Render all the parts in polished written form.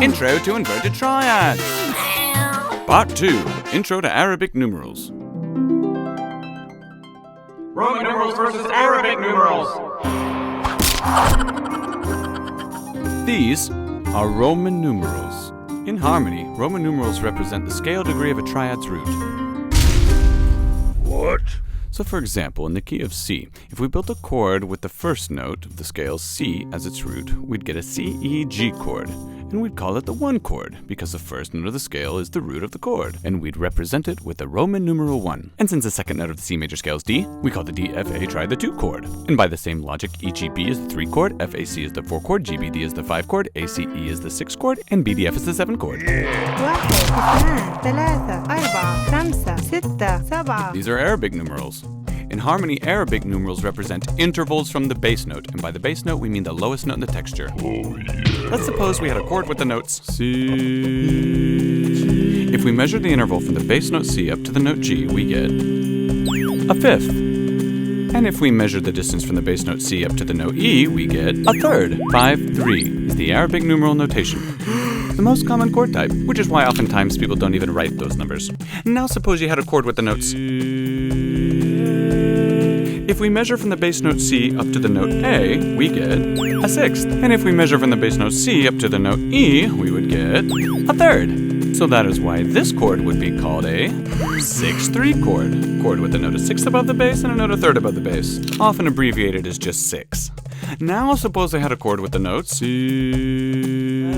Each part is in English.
Intro to Inverted Triads. Part 2. Intro to Arabic Numerals. Roman numerals versus Arabic numerals. These are Roman numerals. In harmony, Roman numerals represent the scale degree of a triad's root. What? So for example, in the key of C, if we built a chord with the first note of the scale C as its root, we'd get a C, E, G chord. And we'd call it the 1 chord, because the first note of the scale is the root of the chord, and we'd represent it with the Roman numeral 1. And since the second note of the C major scale is D, we call the D, F, A triad the 2 chord. And by the same logic, E, G, B is the 3 chord, F, A, C is the 4 chord, G, B, D is the 5 chord, A, C, E is the 6 chord, and B, D, F is the 7 chord. These are Arabic numerals. In harmony, Arabic numerals represent intervals from the bass note, and by the bass note we mean the lowest note in the texture. Let's suppose we had a chord with the notes C. If we measure the interval from the bass note C up to the note G, we get a fifth. And if we measure the distance from the bass note C up to the note E, we get a third. 5-3 is the Arabic numeral notation. The most common chord type, which is why oftentimes people don't even write those numbers. Now suppose you had a chord with the notes If we measure from the bass note C up to the note A, we get a sixth. And if we measure from the bass note C up to the note E, we would get a third. So that is why this chord would be called a 6-3 chord. Chord with a note a sixth above the bass and a note a third above the bass, often abbreviated as just 6. Now suppose I had a chord with the note C.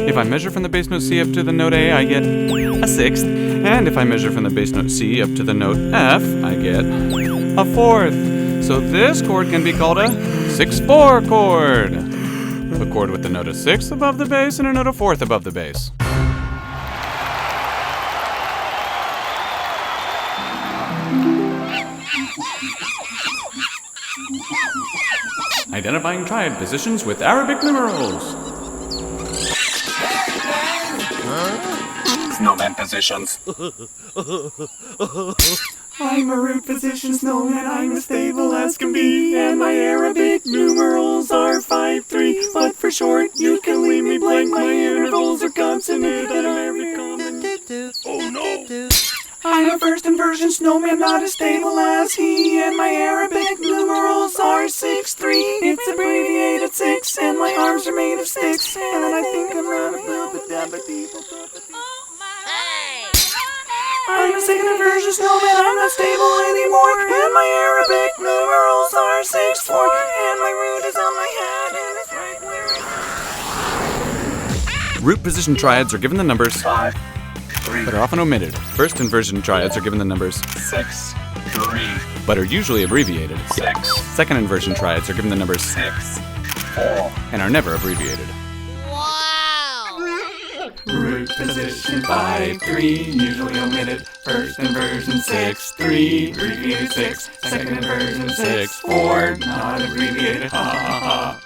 If I measure from the bass note C up to the note A, I get a sixth. And if I measure from the bass note C up to the note F, I get a fourth. So this chord can be called a 6-4 chord. A chord with a note a sixth above the bass and a note a fourth above the bass. Identifying triad positions with Arabic numerals. Snowman positions. I'm a root position snowman, I'm as stable as can be, and my Arabic numerals are 5-3. But for short, you can leave me blank, my intervals are consonant and are very common. Oh no! I'm a first inversion snowman, not as stable as he, and my Arabic numerals are 6-3. It's abbreviated 6, and my arms are made of sticks, and I think I'm running a bit down by people. I'm a second inversion snowman, I'm not stable anymore, and my Arabic numerals are 6-4, and my root is on my head, and it's right where Root position triads are given the numbers 5, 3, but are often omitted. First inversion triads are given the numbers 6, 3, but are usually abbreviated. 6, Second inversion triads are given the numbers 6, 4. and are never abbreviated. root position 5-3, usually omitted. First inversion 6-3, abbreviated 6. Second inversion 6-4, not abbreviated. Ha ha ha.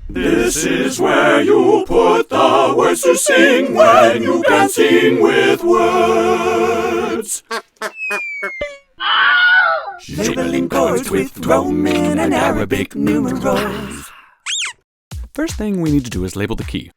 This is where you put the words to sing when you can sing with words. Labeling chords with Roman and Arabic numerals. First thing we need to do is label the key.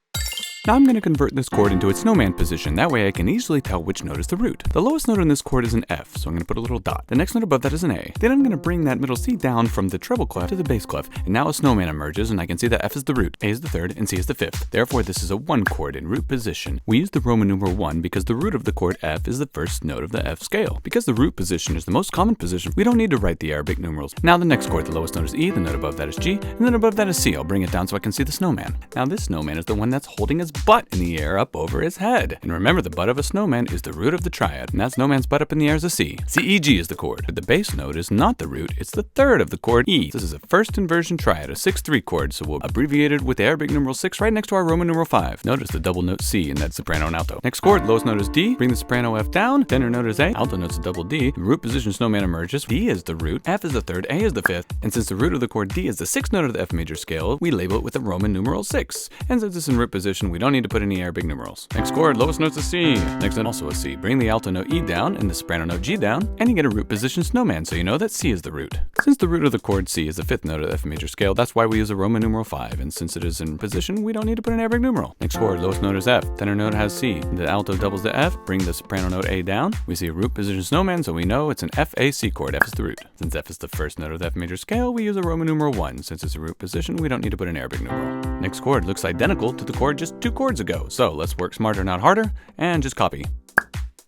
Now I'm going to convert this chord into its snowman position, that way I can easily tell which note is the root. The lowest note in this chord is an F, so I'm going to put a little dot. The next note above that is an A. Then I'm going to bring that middle C down from the treble clef to the bass clef, and now a snowman emerges, and I can see that F is the root, A is the third, and C is the fifth. Therefore this is a 1 chord in root position. We use the Roman numeral 1 because the root of the chord F is the first note of the F scale. Because the root position is the most common position, we don't need to write the Arabic numerals. Now the next chord, the lowest note is E, the note above that is G, and then above that is C. I'll bring it down so I can see the snowman. Now this snowman is the one that's holding his butt in the air up over his head. And remember, the butt of a snowman is the root of the triad, and that snowman's butt up in the air is a C. C, E, G is the chord. But the bass note is not the root, it's the third of the chord E. This is a first inversion triad, a 6-3 chord, so we'll abbreviate it with the Arabic numeral 6 right next to our Roman numeral 5. Notice the double note C in that soprano and alto. Next chord, lowest note is D, bring the soprano F down, tenor note is A, alto note's a double D, the root position snowman emerges, D is the root, F is the third, A is the fifth, and since the root of the chord D is the 6th note of the F major scale, we label it with the Roman numeral 6. And since it's in root position, we don't don't need to put any Arabic numerals. Next chord, lowest note's a C. Next note also a C. Bring the alto note E down and the soprano note G down, and you get a root position snowman, so you know that C is the root. Since the root of the chord C is the 5th note of the F major scale, that's why we use a Roman numeral 5, and since it is in position, we don't need to put an Arabic numeral. Next chord, lowest note is F. Tenor note has C. The alto doubles the F. Bring the soprano note A down. We see a root position snowman, so we know it's an F A C chord. F is the root. Since F is the 1st note of the F major scale, we use a Roman numeral 1. Since it's a root position, we don't need to put an Arabic numeral. Next chord looks identical to the chord just 2 chords ago, so let's work smarter, not harder, and just copy.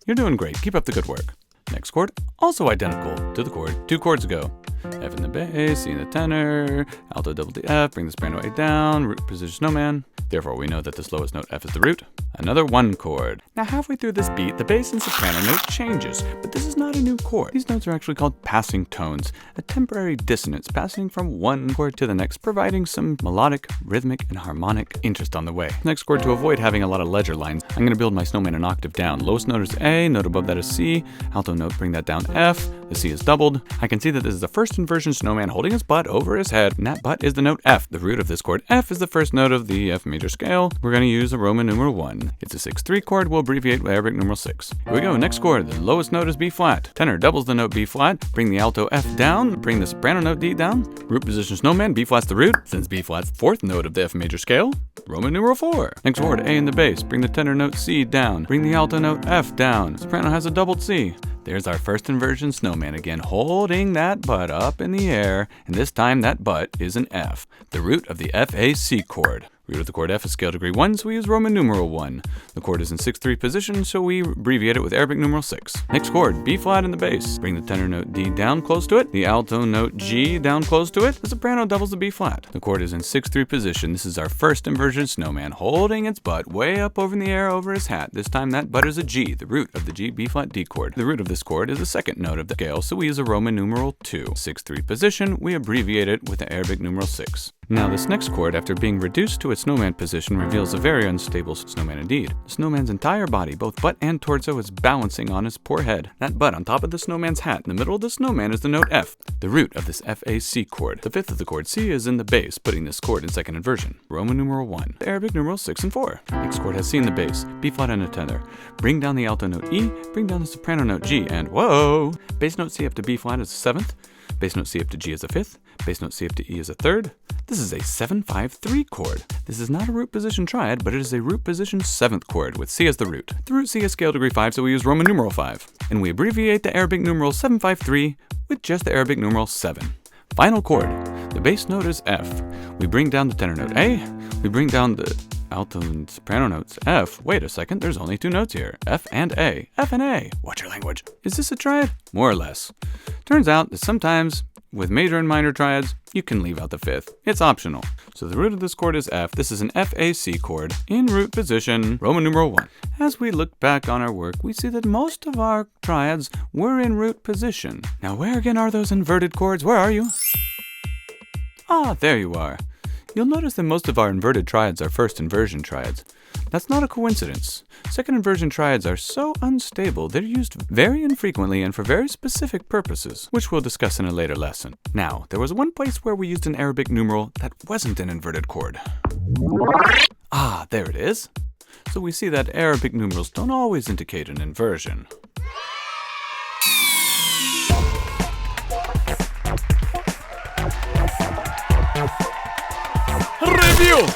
You're doing great. Keep up the good work. Next chord, also identical to the chord 2 chords ago. F in the bass, C in the tenor, alto double the F, bring the soprano A down, root position snowman. Therefore, we know that this lowest note F is the root. Another 1 chord. Now, halfway through this beat, the bass and soprano note changes, but this is not a new chord. These notes are actually called passing tones, a temporary dissonance passing from one chord to the next, providing some melodic, rhythmic, and harmonic interest on the way. Next chord, to avoid having a lot of ledger lines, I'm going to build my snowman an octave down. Lowest note is A, note above that is C, alto note bring that down F, the C is doubled. I can see that this is the first inversion snowman holding his butt over his head, and that butt is the note F. The root of this chord F is the 1st note of the F major scale. We're going to use a Roman numeral 1. It's a 6/3 chord. We'll abbreviate with Arabic numeral 6. Here we go. Next chord. The lowest note is B flat. Tenor doubles the note B flat. Bring the alto F down. Bring the soprano note D down. Root position snowman. B flat's the root. Since B flat's 4th note of the F major scale, Roman numeral 4. Next chord. A in the bass. Bring the tenor note C down. Bring the alto note F down. Soprano has a doubled C. There's our first inversion snowman again, holding that butt up in the air, and this time that butt is an F, the root of the F A C chord. Root of the chord F is scale degree 1, so we use Roman numeral 1. The chord is in 6/3 position, so we abbreviate it with Arabic numeral 6. Next chord, B flat in the bass. Bring the tenor note D down close to it, the alto note G down close to it, the soprano doubles the B flat. The chord is in 6/3 position. This is our first inversion snowman, holding its butt way up over in the air over his hat. This time that butt is a G, the root of the G, B flat, D chord. The root of this chord is the 2nd note of the scale, so we use a Roman numeral 2. 6/3 position, we abbreviate it with the Arabic numeral 6. Now this next chord, after being reduced to its snowman position, reveals a very unstable snowman indeed. The snowman's entire body, both butt and torso, is balancing on his poor head. That butt on top of the snowman's hat, in the middle of the snowman, is the note F, the root of this F A C chord. The 5th of the chord C is in the bass, putting this chord in 2nd inversion. Roman numeral 1. The Arabic numerals 6 and 4. Next chord has C in the bass, B flat and a tenor. Bring down the alto note E, bring down the soprano note G, and whoa! Bass note C up to B flat is the 7th. Bass note C up to G is a 5th. Bass note C up to E is a 3rd. This is a 7/5/3 chord. This is not a root position triad, but it is a root position 7th chord with C as the root. The root C is scale degree 5, so we use Roman numeral 5. And we abbreviate the Arabic numeral 7/5/3 with just the Arabic numeral 7. Final chord. The bass note is F. We bring down the tenor note A. We bring down the alto and soprano notes F. Wait a second, there's only 2 notes here. F and A. F and A. Watch your language. Is this a triad? More or less. Turns out that sometimes, with major and minor triads, you can leave out the 5th. It's optional. So the root of this chord is F. This is an F A C chord in root position, Roman numeral 1. As we look back on our work, we see that most of our triads were in root position. Now where again are those inverted chords? Where are you? Ah, there you are. You'll notice that most of our inverted triads are first inversion triads. That's not a coincidence. Second inversion triads are so unstable, they're used very infrequently and for very specific purposes, which we'll discuss in a later lesson. Now, there was one place where we used an Arabic numeral that wasn't an inverted chord. Ah, there it is. So we see that Arabic numerals don't always indicate an inversion. Review!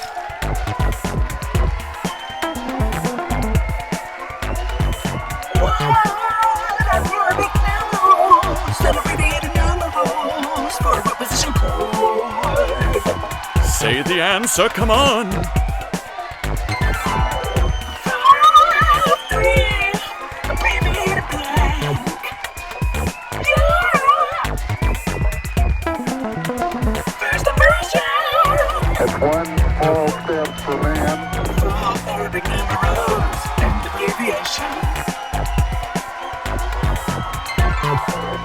Say the answer, come on! That's one small step for man. Arabic numerals and abbreviation.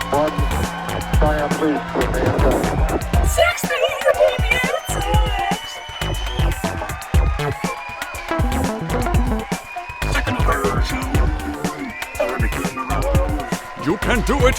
One giant leap for mankind. 6 abbreviated 6. Second version. Arabic numerals. You can do it!